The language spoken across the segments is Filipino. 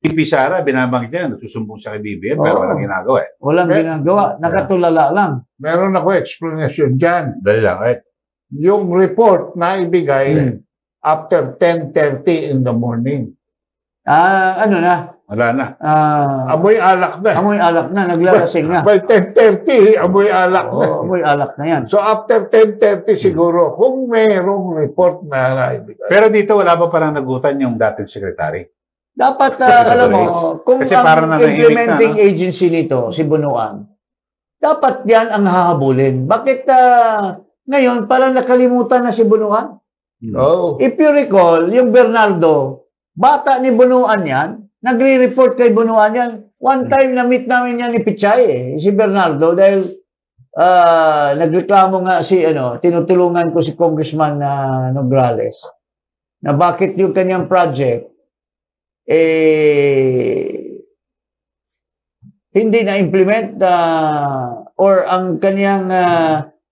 VP Sara, binabanggit niya, nagsusumbong siya kay BBM, pero walang ginagawa eh. Walang ginagawa, nakatulala lang. Meron ako explanation dyan. Dali lang, right? Yung report na ibigay after 10:30 in the morning. Ano na? Wala na. Amoy alak na. Amoy alak na, naglalasing na. By 10:30, amoy alak na. Amoy alak na yan. So after 10:30 siguro, kung mayroong report na naibigay. Pero dito wala ba parang nagutan yung dating secretary? Dapat, alam mo, kung kasi ang implementing agency nito, si Bunuan, dapat yan ang hahabulin. Bakit ngayon parang nakalimutan na si Bunuan? If you recall, yung Bernardo, bata ni Bunuan yan, nagre-report kay Bunuan yan. One time na-meet namin yan ni Pichay, si Bernardo, dahil nagreklamo nga si, tinutulungan ko si Congressman Nograles, na bakit yung kanyang project, hindi na-implement or ang kanyang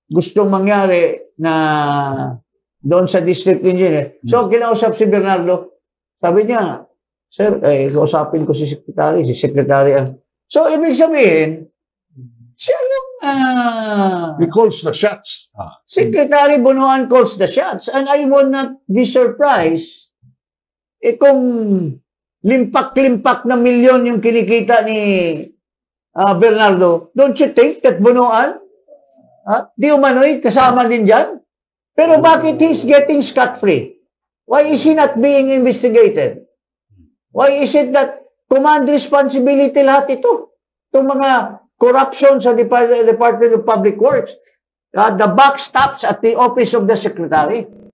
gustong mangyari na doon sa district engineer. So, kinausap si Bernardo, sabi niya, sir, kausapin ko si secretary. So, ibig sabihin, siya yung he calls the shots. Secretary Bunuan calls the shots. And I will not be surprised kung limpak-limpak na milyon yung kinikita ni Bernardo. Don't you think that Bunuan, di umano'y kasama din dyan? Pero bakit he's getting scot-free? Why is he not being investigated? Why is it that command responsibility lahat ito? Itong mga corruption sa Department of Public Works. The buck stops at the office of the secretary.